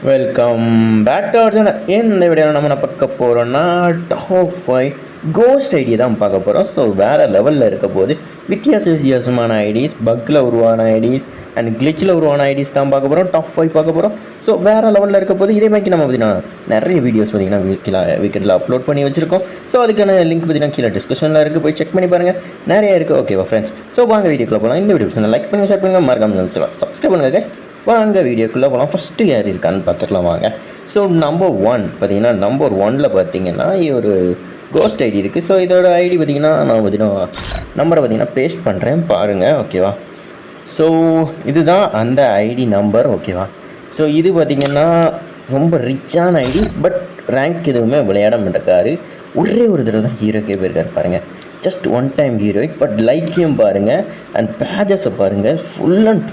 Welcome back to our channel. இந்த வீடியோவில் நம்ம பார்க்க போகிறோம்னா டாப் 5 கோஸ்ட் ஐடி தான் பார்க்க போகிறோம். ஸோ வேறு லெவலில் இருக்க போது வித்தியாசமான ஐடிஸ், பக்கில் உருவான ஐடிஸ் அண்ட் கிளிச்சில் உருவான ஐடிஸ் தான் பார்க்க போகிறோம். டாப் 5 பார்க்க போகிறோம். ஸோ வேறு லெவலில் இருக்க போது இதே மாதிரி நம்ம பார்த்திங்கன்னா நிறைய வீடியோஸ் பார்த்திங்கன்னா வீக்கெண்டில் அப்லோட் பண்ணி வச்சுருக்கோம். ஸோ அதுக்கான லிங்க் பார்த்திங்கன்னா கீழே டிஸ்கிரிப்ஷனில் இருக்குது, போய் செக் பண்ணி பாருங்கள். நிறைய இருக்குது. ஓகேவா ஃப்ரெண்ட்ஸ்? ஸோ வாங்க வீடியோக்குள்ளே போகலாம். இந்த வீடியோஸ் லைக் பண்ணுங்கள், ஷேர் பண்ணுங்கள், மறக்காமல் சப்ஸ்கிரைப் பண்ணுங்கள் கைஸ். வாங்க வீடியோக்குள்ளே போகலாம். ஃபஸ்ட்டு யார் இருக்கான்னு பார்த்துக்கலாம் வாங்க. ஸோ நம்பர் 1 பார்த்தீங்கன்னா, நம்பர் 1ல் பார்த்தீங்கன்னா ஒரு கோஸ்ட் ஐடி இருக்குது. ஸோ இதோட ஐடி பார்த்திங்கன்னா நான் பார்த்தீங்கன்னா நம்பரை பார்த்திங்கன்னா பேஸ்ட் பண்ணுறேன் பாருங்கள். ஓகேவா? ஸோ இதுதான் அந்த ஐடி நம்பர். ஓகேவா? ஸோ இது பார்த்திங்கன்னா ரொம்ப ரிச்சான ஐடி, பட் ரேங்க் எதுவுமே விளையாட மாட்டேக்காரு. ஒரே ஒரு தடவை தான் ஹீரோக்கே போயிருக்காரு பாருங்கள். Just one time heroic, but லைக்கையும் பாருங்கள் அண்ட் பேஜஸை பாருங்கள்.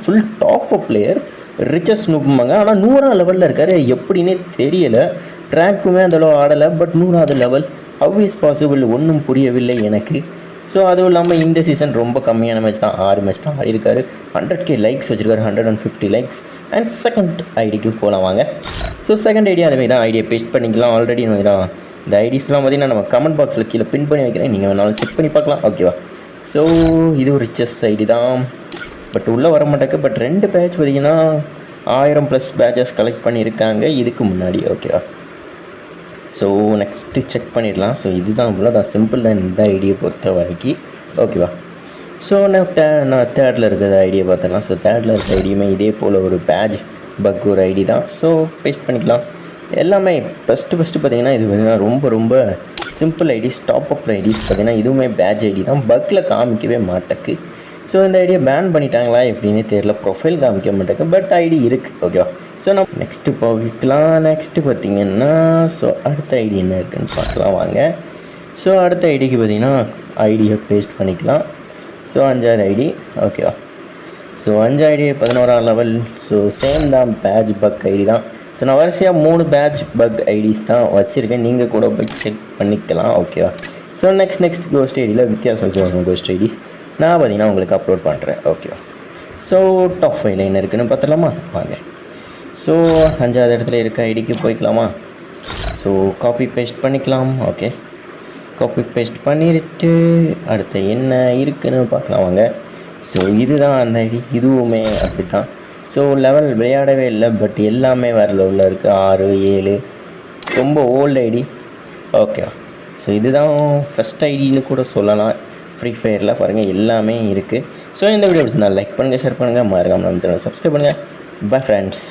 Full top up player, richest நூப்புமாங்க. ஆனால் 100ஆம் லெவலில் இருக்கார். எப்படின்னே தெரியலை. ரேங்க்குமே அந்தளவு ஆடலை, பட் 100ஆவது லெவல் ஹவ் இஸ் பாசிபிள் ஒன்றும் புரியவில்லை எனக்கு. ஸோ அதுவும் இல்லாமல் இந்த சீசன் ரொம்ப கம்மியான மேட்ச் தான், 6 மேட்ச் தான் ஆடிருக்காரு. 100K லைக்ஸ் வச்சுருக்காரு, 150 லைக்ஸ். அண்ட் செகண்ட் ஐடிக்கு போகலாம் வாங்க. ஸோ செகண்ட் ஐடியா அதுமாதிரி தான், ஐடியா பேஸ்ட் பண்ணிக்கலாம். ஆல்ரெடி தான் இந்த ஐடிஸ்லாம் பார்த்திங்கன்னா நம்ம கமெண்ட் பாக்ஸில் கீழே பின் பண்ணி வைக்கிறேன், நீங்கள் வேணாலும் செக் பண்ணி பார்க்கலாம். ஓகேவா? ஸோ இது ஒரு ரிச்சஸ் ஐடி தான், பட் உள்ளே வர மாட்டேக்கு. பட் 2 பேட்ச் பார்த்திங்கன்னா 1000+ பேட்சஸ் கலெக்ட் பண்ணியிருக்காங்க இதுக்கு முன்னாடி. ஓகேவா? ஸோ நெக்ஸ்ட்டு செக் பண்ணிடலாம். ஸோ இதுதான் இவ்வளோதான், சிம்பிள் தான் இந்த ஐடியை பொறுத்த வரைக்கும். ஓகேவா? ஸோ நான் தேர்டில் இருக்கிற ஐடியை பார்த்துக்கலாம். ஸோ தேர்டில் இருக்கிற ஐடியுமே இதே போல் ஒரு பேட்ச் பக் ஒரு ஐடி தான். ஸோ பேஸ்ட் பண்ணிக்கலாம். எல்லாமே ஃபஸ்ட்டு பார்த்திங்கன்னா இது பார்த்திங்கன்னா ரொம்ப simple IDs, top up IDs. பார்த்திங்கன்னா இதுவுமே பேட்ச் ஐடி தான், பக்கில் காமிக்கவே மாட்டேக்கு. ஸோ இந்த ஐடியா பேன் பண்ணிட்டாங்களா எப்படின்னே தெரியல, ப்ரொஃபைல் காமிக்க மாட்டேங்க, பட் ஐடி இருக்குது. ஓகேவா? ஸோ நம்ம நெக்ஸ்ட்டு போய்க்கலாம். நெக்ஸ்ட்டு பார்த்திங்கன்னா ஸோ அடுத்த ஐடி என்ன இருக்குதுன்னு பார்க்கலாம் வாங்க. ஸோ அடுத்த ஐடிக்கு பார்த்திங்கன்னா ஐடியை பேஸ்ட் பண்ணிக்கலாம். ஸோ 5வது ஐடி. ஓகேவா? ஸோ 5 ஐடி 11ஆம் லெவல். ஸோ சேம் தான், பேட்ச் பக் ஐடி தான். ஸோ நான் வரிசையாக 3 பேட்ச் பக் ஐடிஸ் தான் வச்சுருக்கேன், நீங்கள் கூட போய் செக் பண்ணிக்கலாம். ஓகேவா? ஸோ நெக்ஸ்ட் கோஸ்ட் ஐடியில் வித்தியாசம் கோஸ்ட் ஐடிஸ் நான் பார்த்திங்கன்னா உங்களுக்கு அப்லோட் பண்ணுறேன். ஓகேவா? ஸோ டாப் 5 என்ன இருக்குதுன்னு பார்த்துலாமா வாங்க. ஸோ 5வது இடத்துல இருக்க ஐடிக்கு போய்க்கலாமா? ஸோ காப்பி பேஸ்ட் பண்ணிக்கலாம். ஓகே, காப்பி பேஸ்ட் பண்ணிட்டு அடுத்து என்ன இருக்குதுன்னு பார்க்கலாம் வாங்க. ஸோ இதுதான் அந்த ஐடி, இதுவுமே அப்படி தான். ஸோ லெவல் விளையாடவே இல்லை, பட் எல்லாமே வேறு லெவலில் இருக்குது. 6, 7 ரொம்ப ஓல்டு ஐடி. ஓகேவா? ஸோ இதுதான் ஃபஸ்ட் ஐடின்னு கூட சொல்லலாம். ஃப்ரீ ஃபயரில் பாருங்கள் எல்லாமே இருக்குது. ஸோ இந்த வீடியோ பிடிச்சிருந்தா லைக் பண்ணுங்கள், ஷேர் பண்ணுங்கள், மறக்காம நம்ம சேனலை சப்ஸ்கிரைப் பண்ணுங்கள். Bye friends.